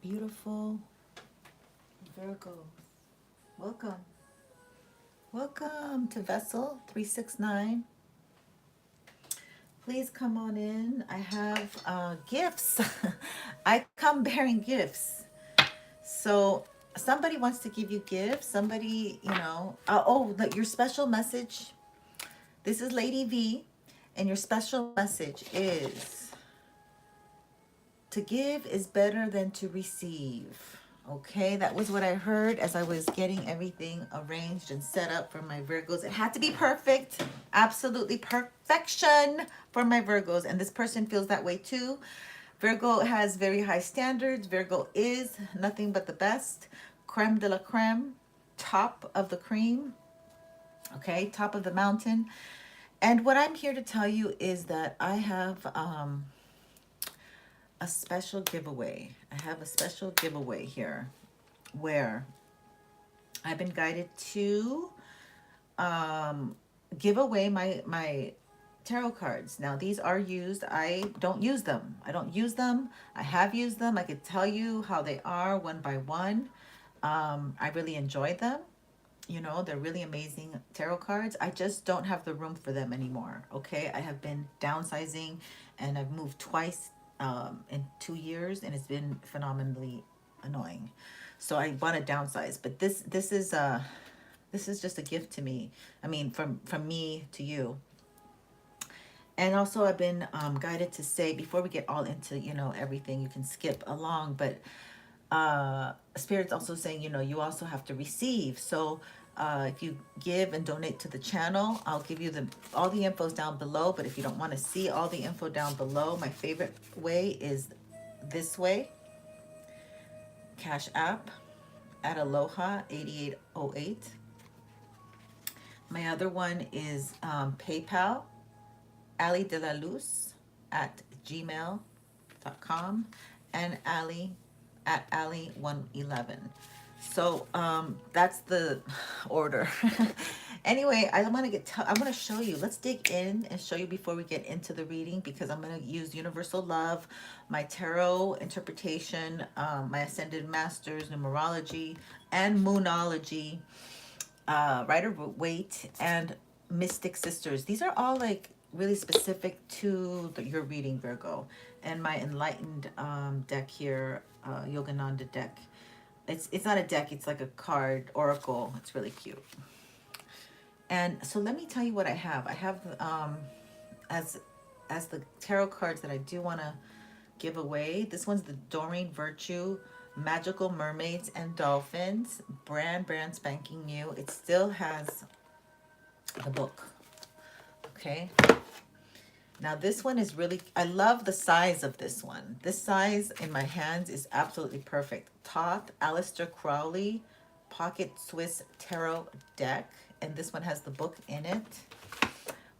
Beautiful Virgo. Welcome. Welcome to Vessel 369. Please come on in. I have gifts. I come bearing gifts. So somebody wants to give you gifts. Somebody, your special message. This is Lady V, and your special message is to give is better than to receive. Okay, that was what I heard as I was getting everything arranged and set up for my Virgos. It had to be perfect, absolutely perfection for my Virgos. And this person feels that way too. Virgo has very high standards. Virgo is nothing but the best. Creme de la creme, top of the cream, okay, top of the mountain. And what I'm here to tell you is that I have a special giveaway. I have a special giveaway here where I've been guided to give away my tarot cards. Now these are used. I don't use them. I don't use them. I have used them. I could tell you how they are one by one. I really enjoy them. You know, they're really amazing tarot cards. I just don't have the room for them anymore. Okay, I have been downsizing and I've moved twice in 2 years, and it's been phenomenally annoying. So I want to downsize, but this is just a gift to me. I mean, from me to you. And also I've been guided to say, before we get all into, everything, you can skip along, but Spirit's also saying, you also have to receive. So if you give and donate to the channel, I'll give you all the info's down below. But if you don't want to see all the info down below, my favorite way is this way. Cash App at Aloha 8808. My other one is PayPal, Ali de la Luz at gmail.com, and Ali at Ali 111. So that's the order. Anyway, I want to show you. Let's dig in and show you before we get into the reading, because I'm going to use Universal Love, my tarot interpretation, my Ascended Masters, numerology, and Moonology, Rider Waite, and Mystic Sisters. These are all like really specific to your reading, Virgo. And my Enlightened deck here, Yogananda deck. It's not a deck, it's like a card oracle. It's really cute. And so let me tell you what I have. I have as the tarot cards that I do want to give away. This one's the Doreen Virtue Magical Mermaids and Dolphins, brand spanking new. It still has the book. Okay. Now this one is really, I love the size of this one. This size in my hands is absolutely perfect. THOTH Aleister Crowley Pocket Swiss Tarot Deck. And this one has the book in it.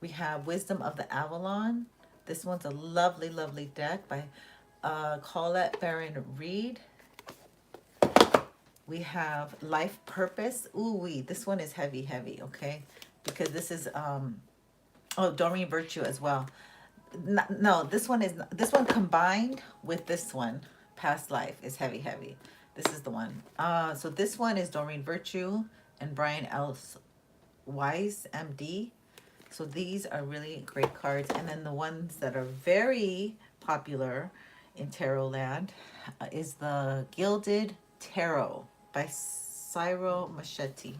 We have Wisdom of the Avalon. This one's a lovely, lovely deck by Colette Baron Reid. We have Life Purpose. Ooh, this one is heavy, heavy, okay? Because this is, Doreen Virtue as well. No, this one combined with this one, Past Life, is heavy, heavy. This is the one. So this one is Doreen Virtue and Brian L. Weiss, MD. So these are really great cards. And then the ones that are very popular in tarot land is the Gilded Tarot by Ciro Maschetti.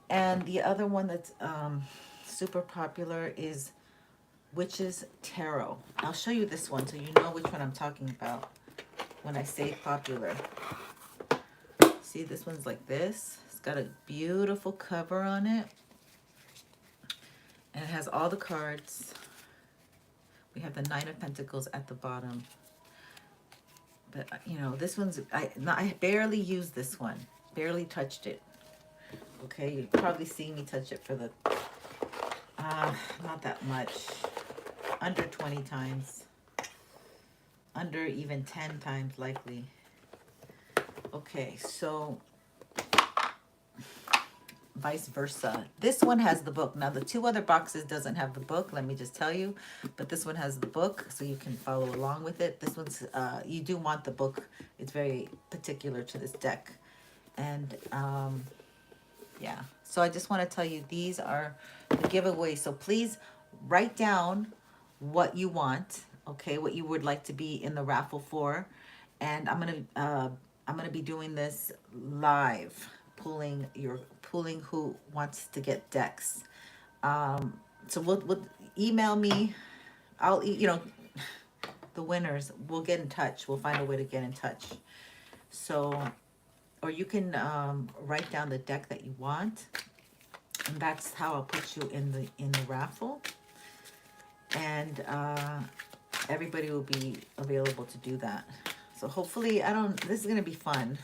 And the other one that's super popular is Witches Tarot. I'll show you this one so you know which one I'm talking about when I say popular. See, this one's like this. It's got a beautiful cover on it. And it has all the cards. We have the Nine of Pentacles at the bottom. But, this one's, I barely used this one. Barely touched it. Okay, you probably see me touch it for the, not that much. Under 20 times. Under even 10 times likely. Okay, so vice versa. This one has the book. Now the two other boxes doesn't have the book, let me just tell you, but this one has the book, so you can follow along with it. This one's you do want the book. It's very particular to this deck. And yeah, so I just want to tell you, these are the giveaways. So please write down what you want, okay, what you would like to be in the raffle for. And I'm gonna be doing this live, pulling who wants to get decks. So we'll email me. You know, the winners. We'll get in touch. We'll find a way to get in touch. So, or you can write down the deck that you want, and that's how I'll put you in the raffle. And everybody will be available to do that. So hopefully, this is gonna be fun,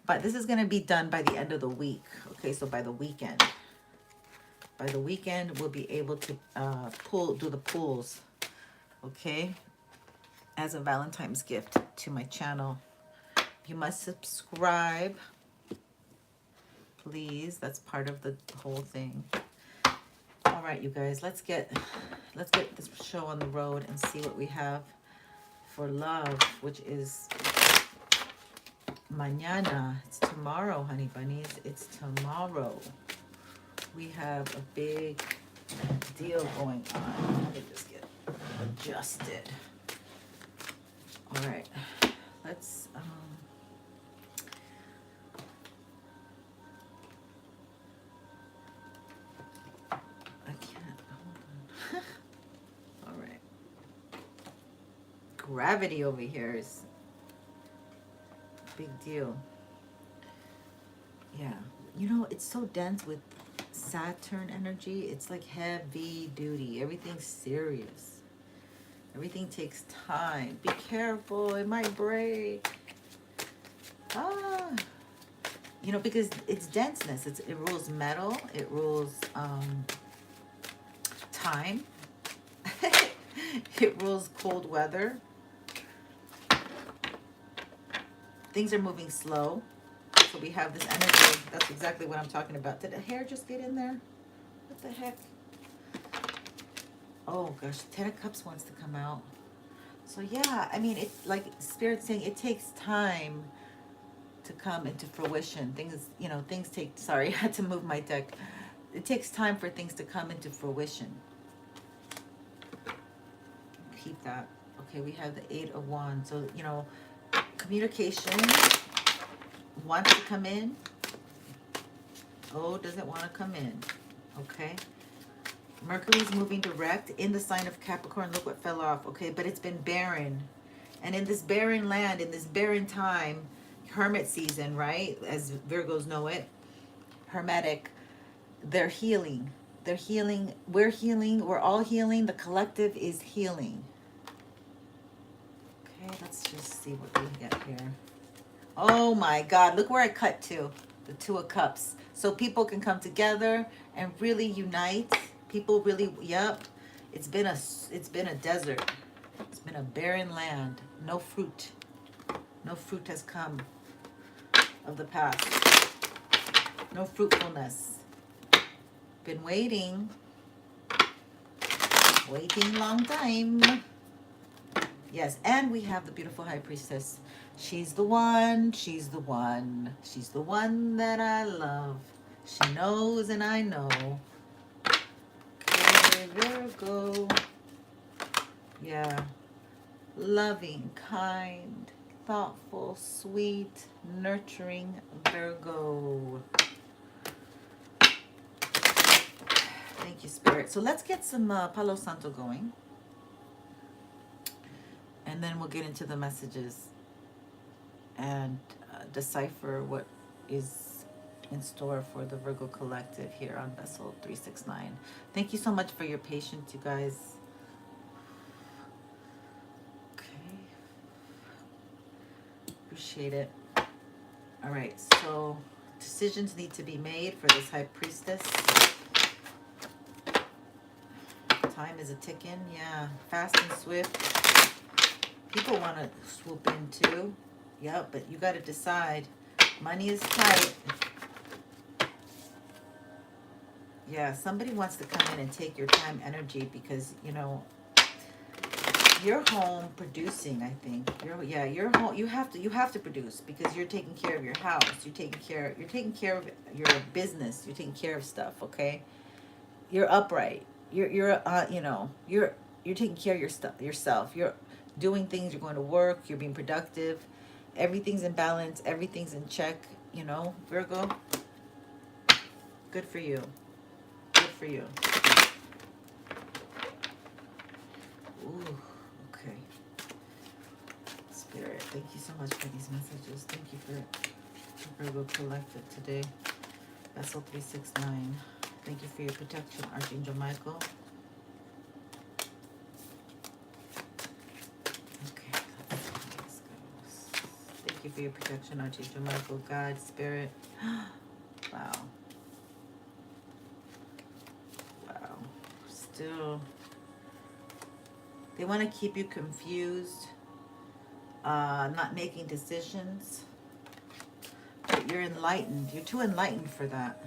but this is gonna be done by the end of the week. Okay, so by the weekend. By the weekend, we'll be able to do the pulls, okay, as a Valentine's gift to my channel. You must subscribe, please. That's part of the whole thing. All right, you guys, let's get this show on the road and see what we have for love, which is mañana. It's tomorrow, honey bunnies. It's tomorrow. We have a big deal going on. Let me just get adjusted. All right, let's I can't, hold on. All right. Gravity over here is a big deal. Yeah, you know, it's so dense with Saturn energy. It's like heavy duty. Everything's serious. Everything takes time. Be careful, it might break. You know, because it's denseness. It rules metal. It rules time. It rules cold weather. Things are moving slow. So we have this energy. That's exactly what I'm talking about. Did the hair just get in there? What the heck? Oh gosh, Ten of Cups wants to come out. So yeah, I mean, it's like Spirit saying it takes time to come into fruition. Things, you know, things take, sorry, I had to move my deck. It takes time for things to come into fruition. Keep that. Okay, we have the Eight of Wands. So, you know, communication wants to come in. Oh, doesn't want to come in. Okay. Mercury's moving direct in the sign of Capricorn. Look what fell off. Okay, but it's been barren. And in this barren land, in this barren time, hermit season, right? As Virgos know it, hermetic, they're healing. They're healing. We're healing. We're all healing. The collective is healing. Okay, let's just see what we get here. Oh my God, look where I cut to. The Two of Cups. So people can come together and really unite. People really, yep. It's been a desert. It's been a barren land. No fruit. No fruit has come of the past. No fruitfulness. Been waiting. Waiting long time. Yes, and we have the beautiful High Priestess. She's the one. She's the one. She's the one that I love. She knows and I know. Okay, Virgo. Yeah. Loving, kind, thoughtful, sweet, nurturing Virgo. Thank you, Spirit. So let's get some Palo Santo going. And then we'll get into the messages and decipher what is in store for the Virgo Collective here on Vessel 369. Thank you so much for your patience, you guys. Okay. Appreciate it. All right, so decisions need to be made for this High Priestess. Time is a ticking. Yeah, fast and swift. People want to swoop in too. Yep, but you got to decide. Money is tight. Yeah, somebody wants to come in and take your time, energy, because, you know, you're home producing, I think. You're home. You have to produce because you're taking care of your house. You're taking care of your business. You're taking care of stuff, okay? You're upright. You're taking care of your stuff yourself. You're doing things, you're going to work, you're being productive. Everything's in balance, everything's in check, you know, Virgo. Good for you. Good for you. Ooh, okay. Spirit, thank you so much for these messages. Thank you for Virgo Collective today. Vessel 369. Thank you for your protection, Archangel Michael. Okay, let's go. Thank you for your protection, Archangel Michael, God, Spirit. Wow. Wow. Still, they want to keep you confused, not making decisions. But you're enlightened. You're too enlightened for that.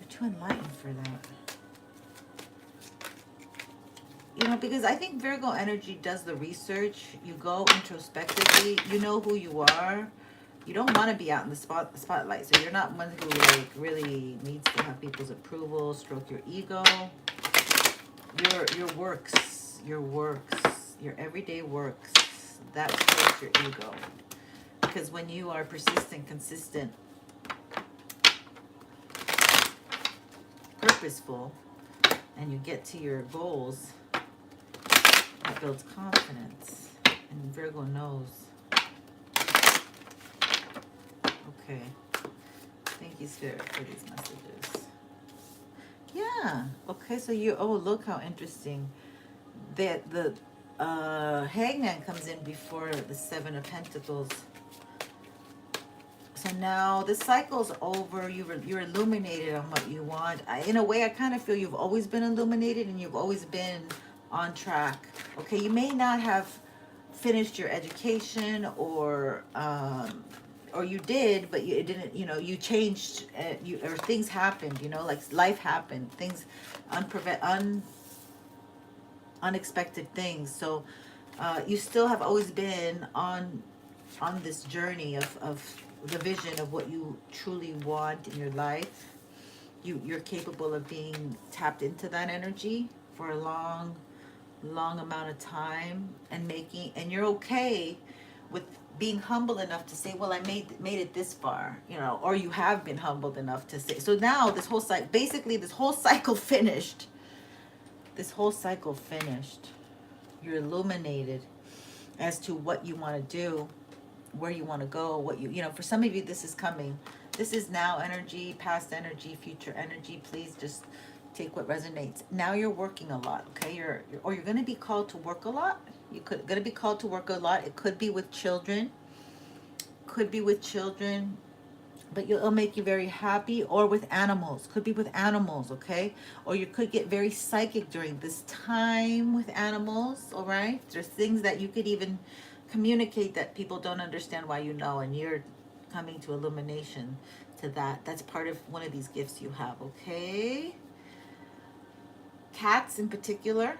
You're too enlightened for that. You know, because I think Virgo energy does the research. You go introspectively. You know who you are. You don't want to be out in the spotlight. So you're not one who like really needs to have people's approval, stroke your ego. Your works, your everyday works. That strokes your ego. Because when you are persistent, consistent, purposeful, and you get to your goals, that builds confidence. And Virgo knows. Okay. Thank you, Spirit, for these messages. Yeah. Okay, so oh, look how interesting. The Hangman comes in before the Seven of Pentacles. So now the cycle's over. You're illuminated on what you want. In a way, I kind of feel you've always been illuminated and you've always been on track. Okay, you may not have finished your education or you did, but it didn't. You know, you changed. Or things happened. You know, like life happened. Things unexpected things. So you still have always been on this journey of the vision of what you truly want in your life. You're capable of being tapped into that energy for a long amount of time and you're okay with being humble enough to say, well, I made it this far, you know, or you have been humbled enough to say. So now this whole cycle, basically this whole cycle finished. You're illuminated as to what you want to do, where you want to go, what you know, for some of you, this is coming. This is now energy, past energy, future energy. Please just take what resonates. Now you're working a lot, okay? You're going to be called to work a lot. Going to be called to work a lot. It could be with children. But it'll make you very happy, or with animals. Could be with animals, okay? Or you could get very psychic during this time with animals, all right? There's things that you could even communicate that people don't understand why you know, and you're coming to illumination to that. That's part of one of these gifts you have, okay? Cats in particular.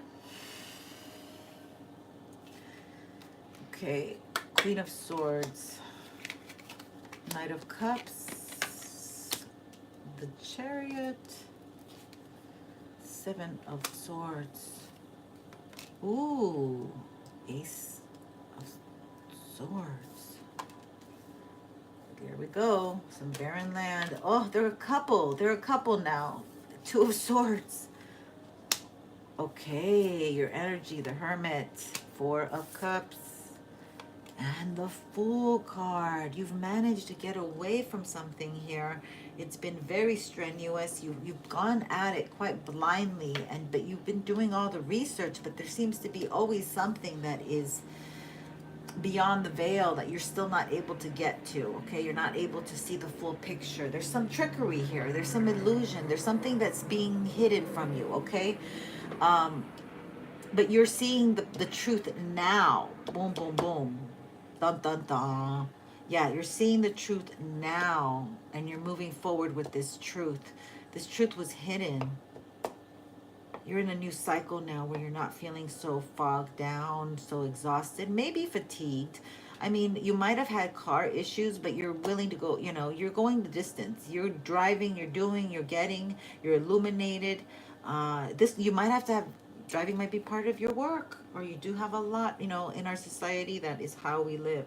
Okay, Queen of Swords. Knight of Cups, the Chariot, Seven of Swords. Ooh, Ace of Swords. There we go. Some barren land. Oh, they're a couple. They're a couple now. Two of Swords. Okay, your energy, the Hermit. Four of Cups. And the Fool card. You've managed to get away from something here. It's been very strenuous. You've gone at it quite blindly, but you've been doing all the research, but there seems to be always something that is beyond the veil that you're still not able to get to, okay? You're not able to see the full picture. There's some trickery here. There's some illusion. There's something that's being hidden from you, okay? But you're seeing the truth now. Boom, boom, boom. Dun, dun, dun. Yeah, you're seeing the truth now, and you're moving forward with this truth This truth was hidden. You're in a new cycle now where you're not feeling so fogged down, so exhausted, maybe fatigued. I mean, you might have had car issues, but you're willing to go, you know, you're going the distance. You're driving, you're doing, you're getting, you're illuminated. This, you might have to have, driving might be part of your work, or you do have a lot, you know, in our society, that is how we live.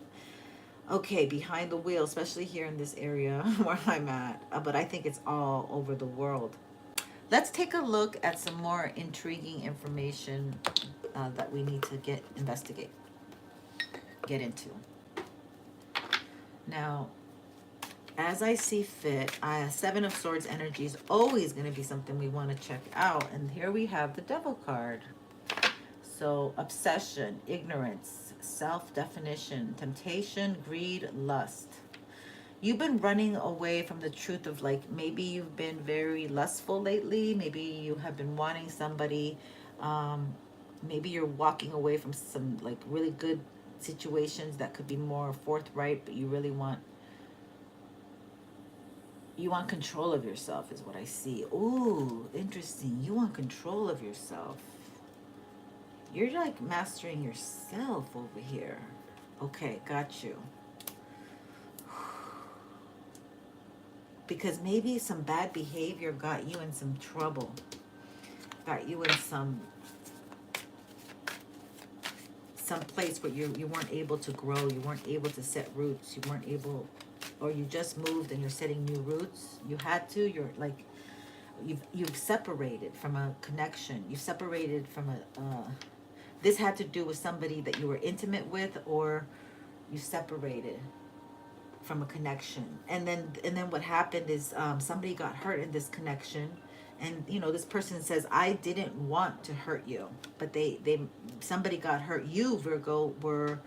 Okay, behind the wheel, especially here in this area where I'm at, but I think it's all over the world. Let's take a look at some more intriguing information that we need to get into. Now, as I see fit, Seven of Swords energy is always going to be something we want to check out. And here we have the Devil card. So, obsession, ignorance, self-definition, temptation, greed, lust. You've been running away from the truth of, like, maybe you've been very lustful lately. Maybe you have been wanting somebody. Maybe you're walking away from some, like, really good situations that could be more forthright, but you really want control of yourself is what I see. Ooh, interesting. You want control of yourself. You're like mastering yourself over here. Okay, got you. Because maybe some bad behavior got you in some trouble. Got you in some place where you weren't able to grow. You weren't able to set roots. You weren't able, or you just moved and you're setting new roots. You had to. You're like, you've separated from a connection. You've separated from a, this had to do with somebody that you were intimate with, or you separated from a connection. And then what happened is somebody got hurt in this connection. And, you know, this person says, I didn't want to hurt you, but somebody got hurt. You, Virgo, were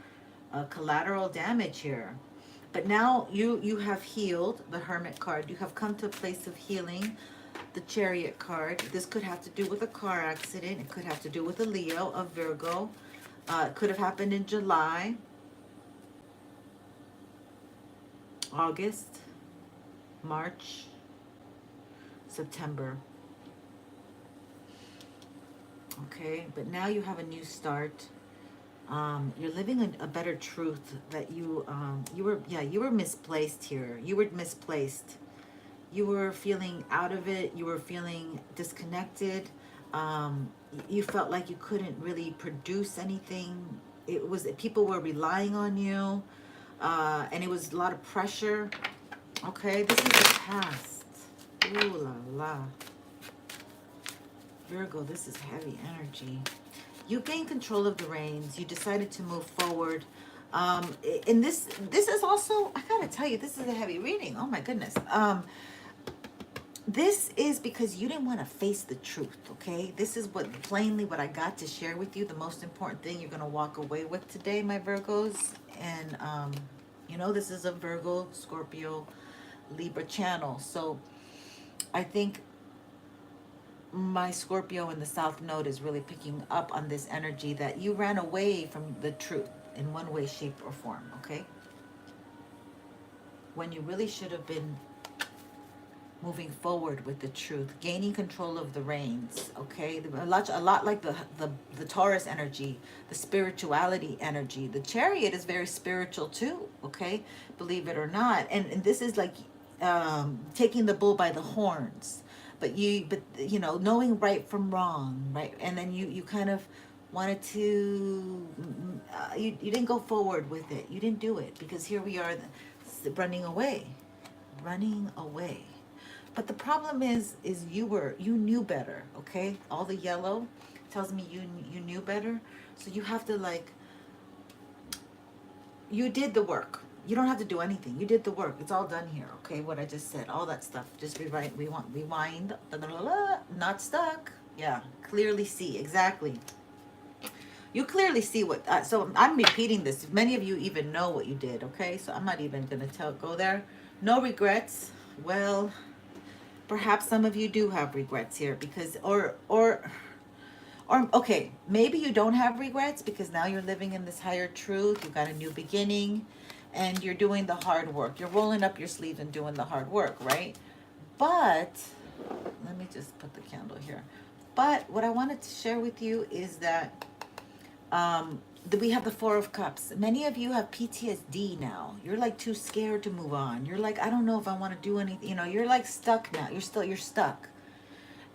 collateral damage here. But now you have healed, the Hermit card. You have come to a place of healing, the Chariot card. This could have to do with a car accident. It could have to do with a Leo, a Virgo. It could have happened in July, August, March, September. Okay, but now you have a new start. You're living a better truth that you were misplaced here. You were misplaced. You were feeling out of it. You were feeling disconnected. You felt like you couldn't really produce anything. People were relying on you, and it was a lot of pressure. Okay, this is the past. Ooh la la. Virgo, this is heavy energy. You gained control of the reins. You decided to move forward. And this is also, I gotta tell you, this is a heavy reading. Oh my goodness. This is because you didn't want to face the truth, okay? This is plainly what I got to share with you. The most important thing you're gonna walk away with today, my Virgos. And you know, this is a Virgo, Scorpio, Libra channel. So I think my Scorpio in the South Node is really picking up on this energy that you ran away from the truth in one way, shape, or form, okay? When you really should have been moving forward with the truth, gaining control of the reins, okay? A lot like the Taurus energy, the spirituality energy. The Chariot is very spiritual too, okay? Believe it or not. And this is like taking the bull by the horns. But you know, knowing right from wrong, right? And then you kind of wanted to, you didn't go forward with it. You didn't do it because here we are running away. But the problem is you knew better, okay? All the yellow tells me you knew better. So you have to, like, you did the work. You don't have to do anything. You did the work. It's all done here, okay? What I just said, all that stuff. Just rewind, not stuck. Yeah, clearly see, exactly. You clearly see what, so I'm repeating this. Many of you even know what you did, okay? So I'm not even going to go there. No regrets. Well, perhaps some of you do have regrets here because, or okay, maybe you don't have regrets because now you're living in this higher truth. You've got a new beginning. And you're doing the hard work. You're rolling up your sleeves and doing the hard work, right? But let me just put the candle here. But what I wanted to share with you is that we have the Four of Cups. Many of you have PTSD now. You're like too scared to move on. You're like, I don't know if I want to do anything. You know, you're like stuck now. You're stuck.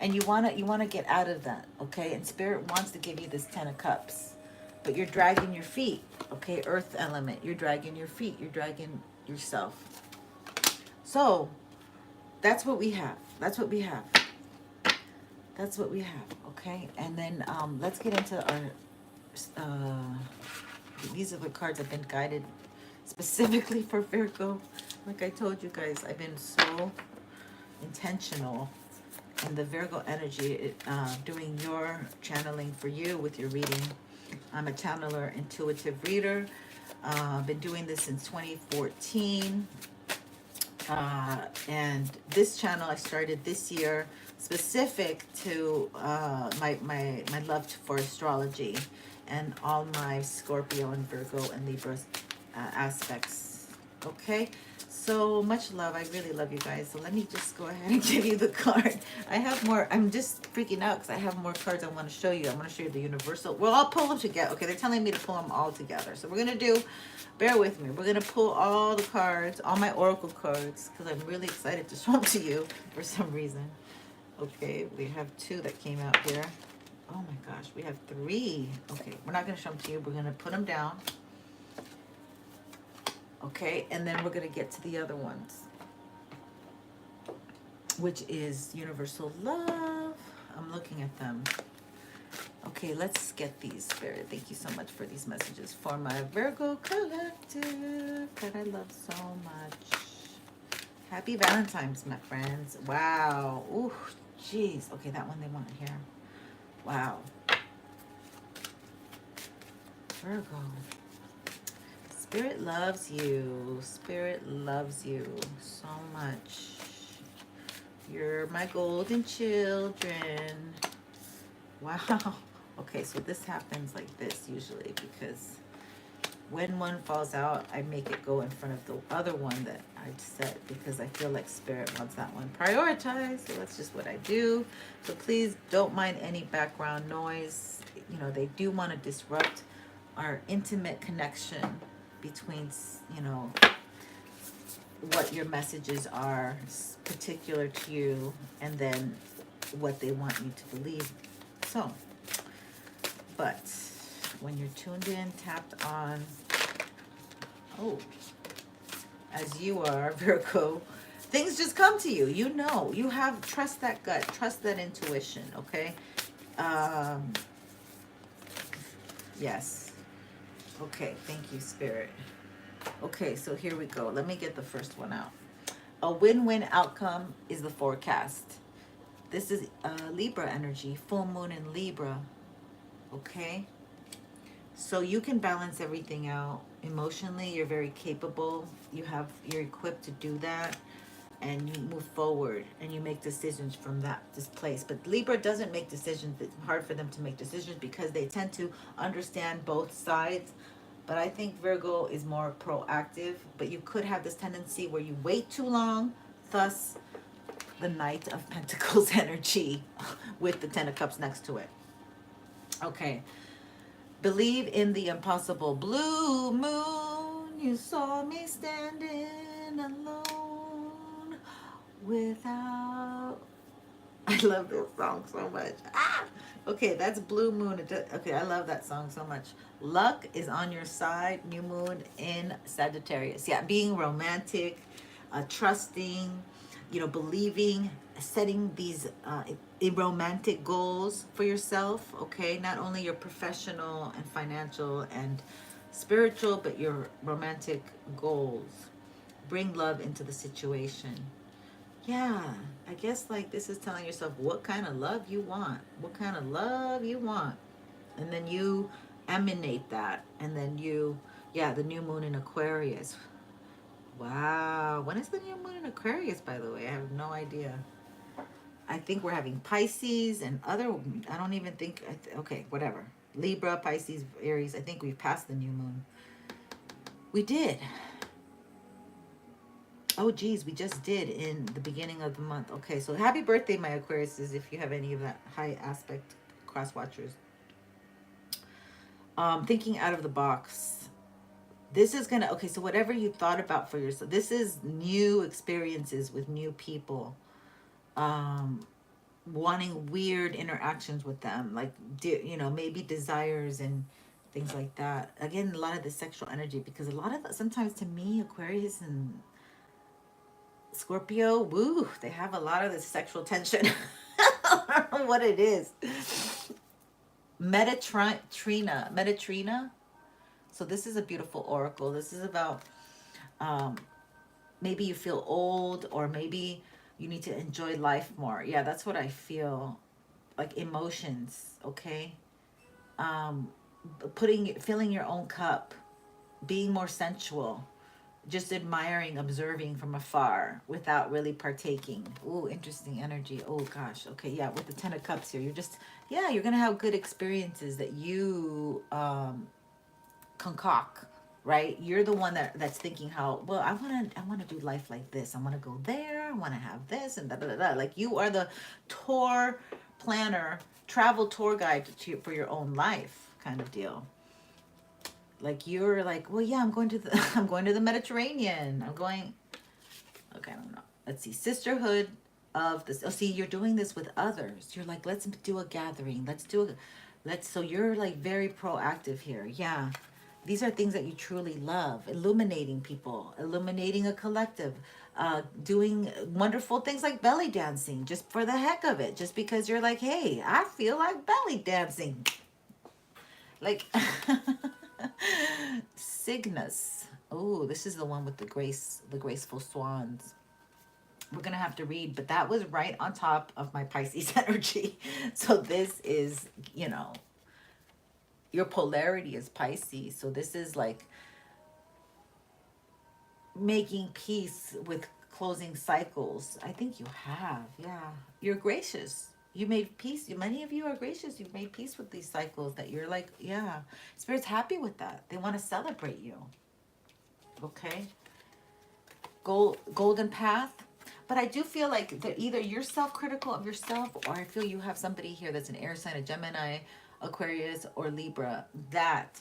And you wanna get out of that, okay? And Spirit wants to give you this Ten of Cups. But you're dragging your feet, okay? Earth element. You're dragging your feet. You're dragging yourself. So that's what we have. That's what we have. That's what we have, okay? And then let's get into our these are the cards that have been guided specifically for Virgo. Like I told you guys, I've been so intentional in the Virgo energy, doing your channeling for you with your reading. I'm a channeler, intuitive reader. I've been doing this since 2014. And this channel I started this year specific to my love for astrology and all my Scorpio and Virgo and Libra aspects. Okay, so much love. I really love you guys. So let me just go ahead and give you the card. I have more. I'm just freaking out because I have more cards I want to show you. I want to show you the universal. Well, I'll pull them together. Okay, they're telling me to pull them all together. So we're going to do, bear with me. We're going to pull all the cards, all my oracle cards, because I'm really excited to show them to you for some reason. Okay, we have 2 that came out here. Oh my gosh, we have 3. Okay, we're not going to show them to you. We're going to put them down. Okay, and then we're going to get to the other ones, which is universal love. I'm looking at them. Okay, let's get these, Spirit. Thank you so much for these messages for my Virgo collective that I love so much. Happy Valentine's, my friends. Wow. Ooh, jeez. Okay, that one they want here. Wow. Virgo. Spirit loves you. Spirit loves you so much. You're my golden children. Wow. Okay, so this happens like this usually because when one falls out, I make it go in front of the other one that I've set because I feel like Spirit wants that one prioritized. So that's just what I do. So please don't mind any background noise. You know, they do want to disrupt our intimate connection between, you know, what your messages are particular to you and then what they want you to believe. So, but when you're tuned in, tapped on, oh, as you are, Virgo, things just come to you. You know, you have, trust that gut, trust that intuition, okay? Yes. Okay, thank you, Spirit. Okay, so here we go. Let me get the first one out. A win-win outcome is the forecast. This is Libra energy, full moon in Libra. Okay? So you can balance everything out. Emotionally, you're very capable. You're equipped to do that. And you move forward and you make decisions from this place. But Libra doesn't make decisions. It's hard for them to make decisions because they tend to understand both sides. But I think Virgo is more proactive. But you could have this tendency where you wait too long. Thus, the Knight of Pentacles energy with the Ten of Cups next to it. Okay. Believe in the impossible. Blue moon, you saw me standing alone without... I love this song so much. Ah! Okay, that's Blue Moon. Okay, I love that song so much. Luck is on your side. New moon in Sagittarius. Yeah, being romantic, trusting, you know, believing, setting these romantic goals for yourself, okay? Not only your professional and financial and spiritual, but your romantic goals. Bring love into the situation. Yeah, I guess like this is telling yourself what kind of love you want. What kind of love you want. And then you emanate that. And then you, yeah, the new moon in Aquarius. Wow. When is the new moon in Aquarius, by the way? I have no idea. I think we're having Pisces and other, I don't even think, okay, whatever. Libra, Pisces, Aries. I think we've passed the new moon. We did. Oh, geez, we just did in the beginning of the month. Okay, so happy birthday, my Aquariuses, if you have any of that high aspect cross watchers. Thinking out of the box. This is gonna, okay, so whatever you thought about for yourself, this is new experiences with new people. Wanting weird interactions with them, like, you know, maybe desires and things like that. Again, a lot of the sexual energy, because a lot of, sometimes to me, Aquarius and Scorpio, woo, they have a lot of this sexual tension. I don't know what it is. Metatrina. So this is a beautiful oracle. This is about maybe you feel old, or maybe you need to enjoy life more. Yeah, that's what I feel. Like emotions, okay? Filling your own cup, being more sensual, just admiring, observing from afar without really partaking. Ooh, interesting energy. Oh gosh. Okay, yeah, with the 10 of Cups here, you're just, yeah, you're gonna have good experiences that you concoct, right? You're the one that's thinking how, well, I wanna do life like this. I wanna go there, I wanna have this, and da da da da. Like, you are the tour planner, travel tour guide for your own life kind of deal. Like, you're like, well, yeah, I'm going to the I'm going to the Mediterranean. I'm going, okay, I don't know. Let's see. Sisterhood of this. Oh, see, you're doing this with others. You're like, let's do a gathering. So you're like very proactive here. Yeah. These are things that you truly love. Illuminating people, illuminating a collective, doing wonderful things like belly dancing, just for the heck of it, just because you're like, hey, I feel like belly dancing. Like, Cygnus. Oh, this is the one with the graceful swans. We're gonna have to read, but that was right on top of my Pisces energy. So this is, you know, your polarity is Pisces. So this is like making peace with closing cycles. I think you have, yeah. You're gracious. You made peace. Many of you are gracious. You've made peace with these cycles that you're like, yeah. Spirit's happy with that. They want to celebrate you. Okay. Golden path. But I do feel like that either you're self-critical of yourself, or I feel you have somebody here that's an air sign, a Gemini, Aquarius, or Libra, that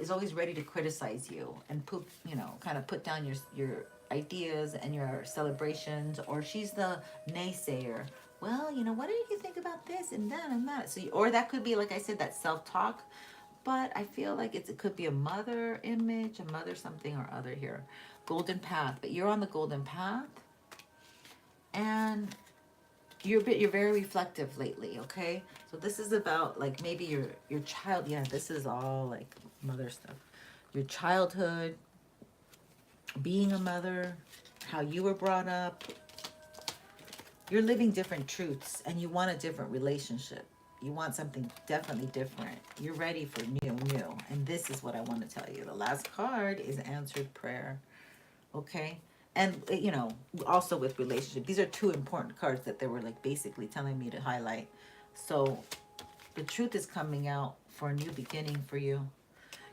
is always ready to criticize you and poop, you know, kind of put down your ideas and your celebrations. Or she's the naysayer. Well, you know, what do you think about this and that and that? So, or that could be, like I said, that self-talk. But I feel like it could be a mother image, a mother something or other here. Golden path. But you're on the golden path. And you're very reflective lately, okay? So this is about, like, maybe your child. Yeah, this is all like mother stuff. Your childhood, being a mother, how you were brought up. You're living different truths, and you want a different relationship. You want something definitely different. You're ready for new. And this is what I want to tell you. The last card is answered prayer, okay? And, you know, also with relationship. These are two important cards that they were, like, basically telling me to highlight. So the truth is coming out for a new beginning for you.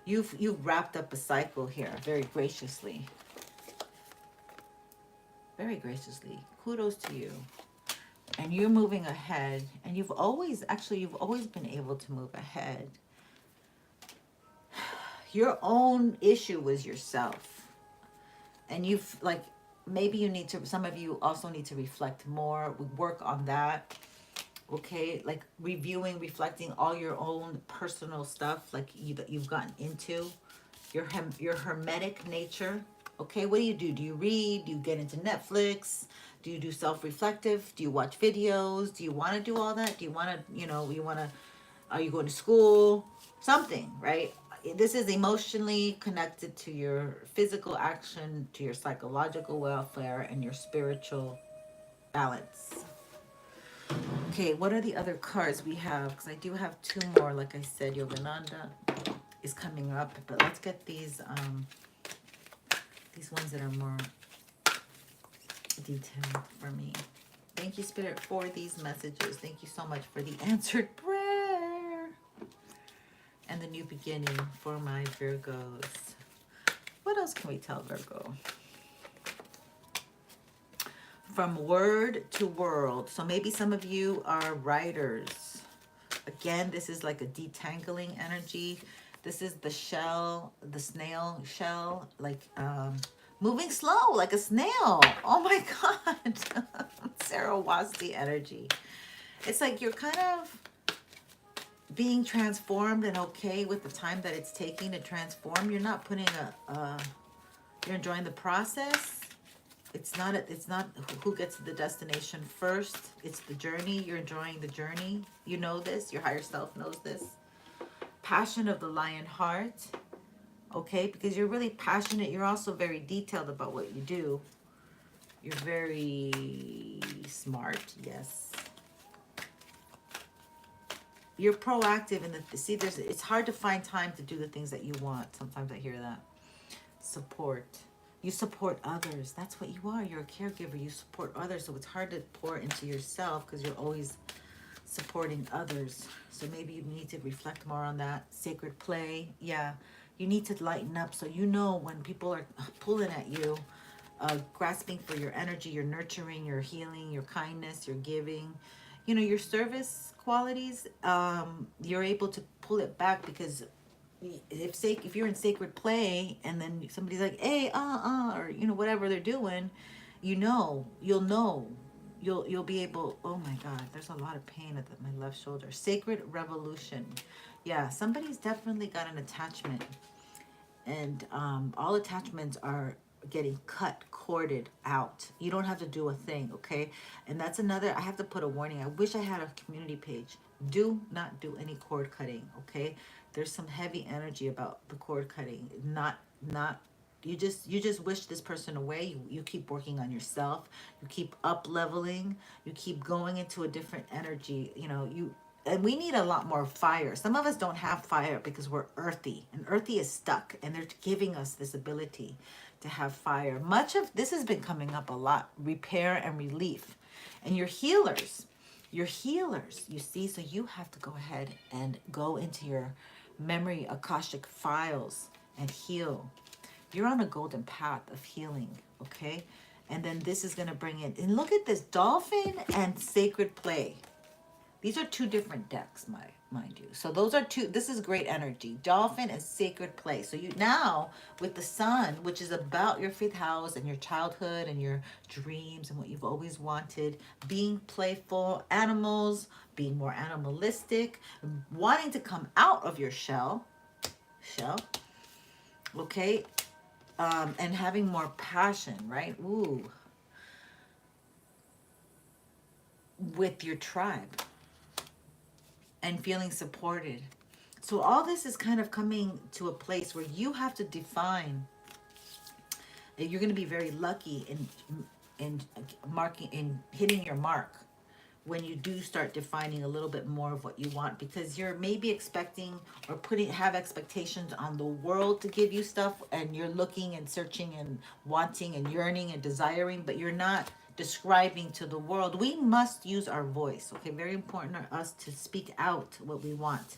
You've wrapped up a cycle here very graciously. Very graciously. Kudos to you. And you're moving ahead. And you've always been able to move ahead. Your own issue was yourself. And you've, like, maybe you need to, some of you also need to reflect more, work on that, okay? Like reviewing, reflecting all your own personal stuff, like that you've gotten into, your hermetic nature, okay? What do? Do you read? Do you get into Netflix? Do you do self-reflective? Do you watch videos? Do you want to do all that? Do you want to, you know, are you going to school? Something, right? This is emotionally connected to your physical action, to your psychological welfare, and your spiritual balance. Okay, what are the other cards we have? Because I do have two more. Like I said, Yogananda is coming up, but let's get these ones that are more detailed for me. Thank you, Spirit, for these messages. Thank you so much for the answered prayer and the new beginning for my Virgos. What else can we tell Virgo? from word to world. So maybe some of you are writers. Again, this is like a detangling energy. This is the shell, the snail shell, like moving slow like a snail. Oh my God. Sarah Wasti energy. It's like you're kind of being transformed and okay with the time that it's taking to transform. You're not putting you're enjoying the process. It's not who gets to the destination first. It's the journey. You're enjoying the journey. You know this. Your higher self knows this. Passion of the lion heart. Okay, because you're really passionate. You're also very detailed about what you do. You're very smart. Yes. You're proactive in the see. It's hard to find time to do the things that you want. Sometimes I hear that. Support. You support others. That's what you are. You're a caregiver. You support others. So it's hard to pour into yourself because you're always supporting others. So maybe you need to reflect more on that. Sacred play. Yeah. You need to lighten up so you know when people are pulling at you, grasping for your energy, your nurturing, your healing, your kindness, your giving. You know, your service qualities, you're able to pull it back because if you're in sacred play and then somebody's like, hey, or you know, whatever they're doing, you'll be able. Oh my God, there's a lot of pain at my left shoulder. Sacred revolution. Yeah, somebody's definitely got an attachment, and all attachments are getting cut, corded out. You don't have to do a thing, okay? And that's another, I have to put a warning. I wish I had a community page. Do not do any cord cutting, okay? There's some heavy energy about the cord cutting. Not you just wish this person away. You keep working on yourself. You keep up leveling. You keep going into a different energy. You know, and we need a lot more fire. Some of us don't have fire because we're earthy, and earthy is stuck, and they're giving us this ability to have fire. Much of this has been coming up a lot, repair and relief. And you're healers. You're healers, you see? So you have to go ahead and go into your memory Akashic files and heal. You're on a golden path of healing, okay? And then this is going to bring in, and look at this, dolphin and sacred play. These are two different decks, mind you. So those are two. This is great energy. Dolphin and sacred play. So you now with the sun, which is about your fifth house and your childhood and your dreams and what you've always wanted, being playful, animals, being more animalistic, wanting to come out of your shell, okay, and having more passion, right? Ooh, with your tribe. And feeling supported. So all this is kind of coming to a place where you have to define that you're going to be very lucky in marking in hitting your mark when you do start defining a little bit more of what you want, because you're maybe expecting or have expectations on the world to give you stuff, and you're looking and searching and wanting and yearning and desiring, but you're not describing to the world. We must use our voice, okay? Very important for us to speak out what we want.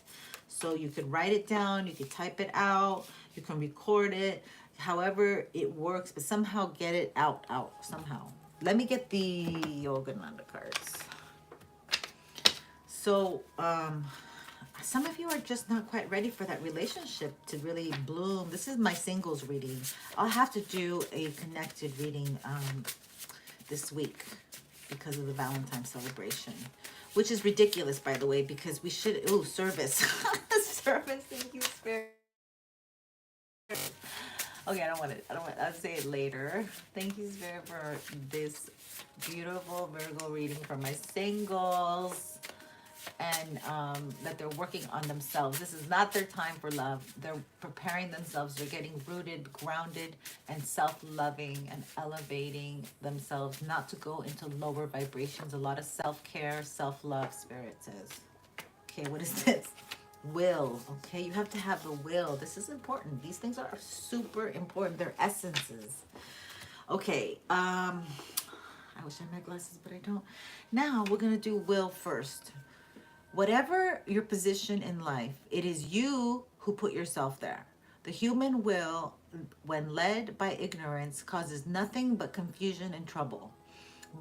So you could write it down, you could type it out, you can record it, however it works, but somehow get it out somehow. Let me get the Yogananda cards. So some of you are just not quite ready for that relationship to really bloom. This is my singles reading. I'll have to do a connected reading this week because of the Valentine's celebration, which is ridiculous, by the way, because we should, service. Service, thank you, Spirit. Okay, I'll say it later. Thank you, Spirit, for this beautiful Virgo reading for my singles. And that they're working on themselves. This is not their time for love. They're preparing themselves. They're getting rooted, grounded, and self-loving and elevating themselves, not to go into lower vibrations. A lot of self-care, self-love, Spirit says. Okay, what is this? Will. Okay, you have to have the will. This is important. These things are super important. They're essences. Okay, I wish I had glasses, but I don't. Now we're gonna do will first. Whatever your position in life, it is you who put yourself there. The human will, when led by ignorance, causes nothing but confusion and trouble.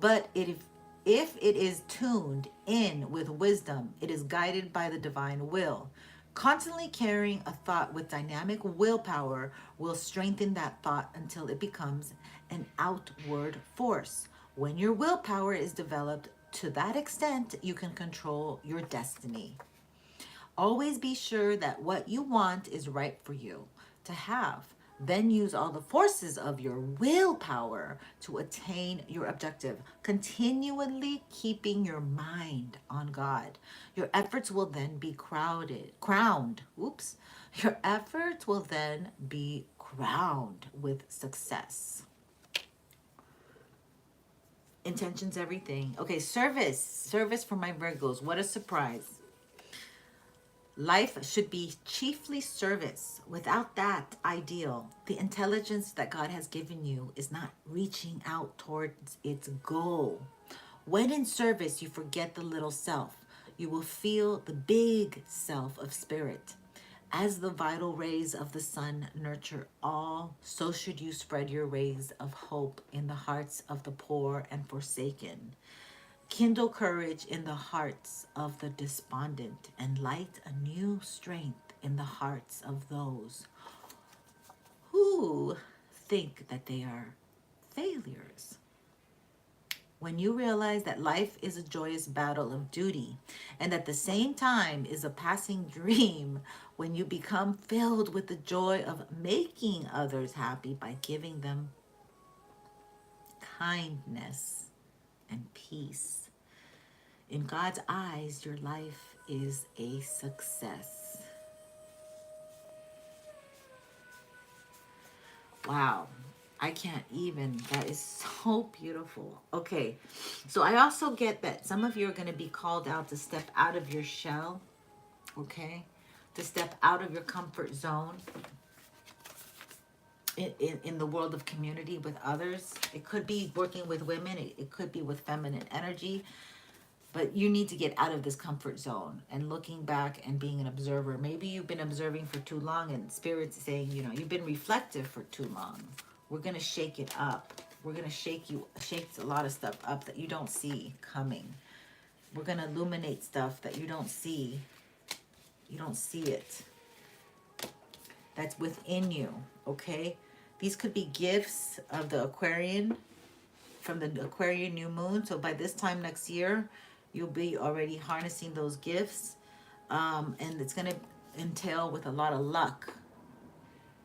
But if it is tuned in with wisdom, it is guided by the divine will. Constantly carrying a thought with dynamic willpower will strengthen that thought until it becomes an outward force. When your willpower is developed to that extent, you can control your destiny. Always be sure that what you want is right for you to have. Then use all the forces of your willpower to attain your objective, continually keeping your mind on God. Your efforts will then be crowned. Oops. Your efforts will then be crowned with success. Intentions, everything. Okay, service. Service for my Virgos. What a surprise. Life should be chiefly service. Without that ideal, the intelligence that God has given you is not reaching out towards its goal. When in service, you forget the little self. You will feel the big self of spirit. As the vital rays of the sun nurture all, so should you spread your rays of hope in the hearts of the poor and forsaken. Kindle courage in the hearts of the despondent and light a new strength in the hearts of those who think that they are failures. When you realize that life is a joyous battle of duty and at the same time is a passing dream, when you become filled with the joy of making others happy by giving them kindness and peace, in God's eyes, your life is a success. Wow. I can't even. That is so beautiful. Okay. So I also get that some of you are going to be called out to step out of your shell. Okay. To step out of your comfort zone in the world of community with others. It could be working with women. It could be with feminine energy. But you need to get out of this comfort zone and looking back and being an observer. Maybe you've been observing for too long and Spirit's saying, you know, you've been reflective for too long. We're going to shake it up. We're going to shake a lot of stuff up that you don't see coming. We're going to illuminate stuff that you don't see. You don't see it. That's within you, okay? These could be gifts of the Aquarian, from the Aquarian new moon. So by this time next year, you'll be already harnessing those gifts. And it's going to entail with a lot of luck.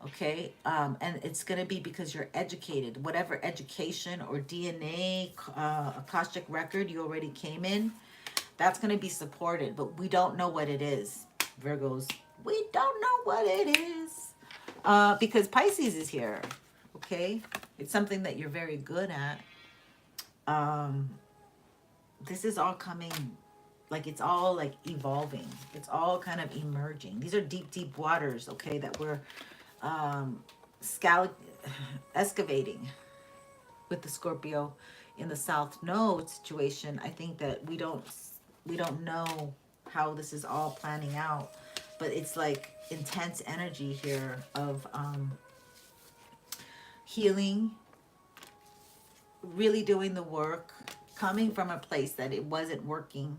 Okay. And it's going to be because you're educated. Whatever education or DNA, Akashic record you already came in, that's going to be supported. But we don't know what it is, Virgos. We don't know what it is. Because Pisces is here. Okay. It's something that you're very good at. This is all coming, like it's all like evolving. It's all kind of emerging. These are deep, deep waters, okay, that we're excavating with the Scorpio in the South Node situation. I think that we don't know how this is all planning out, but it's like intense energy here of healing, really doing the work, coming from a place that it wasn't working.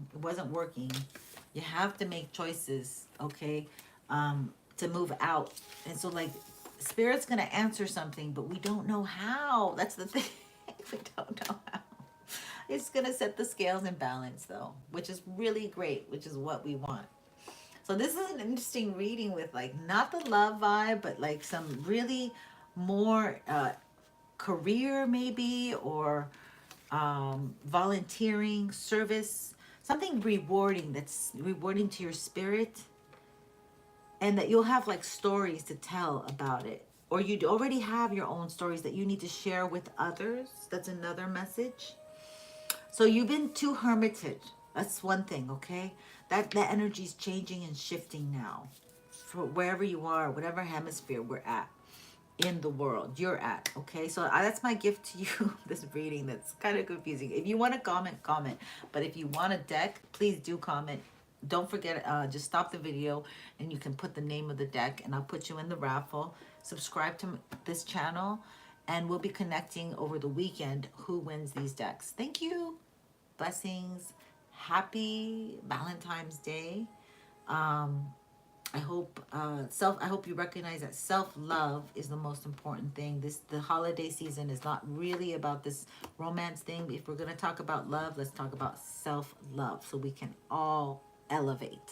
You have to make choices, okay, to move out. And so like Spirit's gonna answer something, but we don't know how. That's the thing. We don't know how. It's gonna set the scales in balance though, which is really great, which is what we want. So this is an interesting reading with like not the love vibe, but like some really more career maybe, or volunteering, service, something rewarding, that's rewarding to your spirit, and that you'll have like stories to tell about it, or you already have your own stories that you need to share with others. That's another message. So you've been too hermitage. That's one thing, okay? That energy is changing and shifting now for wherever you are, whatever hemisphere we're at in the world you're at, okay? So that's my gift to you, this reading that's kind of confusing. If you want to comment, but if you want a deck, please do comment. Don't forget, just stop the video and you can put the name of the deck and I'll put you in the raffle. Subscribe to this channel And we'll be connecting over the weekend who wins these decks. Thank you. Blessings. Happy Valentine's Day. Um, I hope you recognize that self-love is the most important thing. The holiday season is not really about this romance thing. If we're going to talk about love, let's talk about self-love so we can all elevate.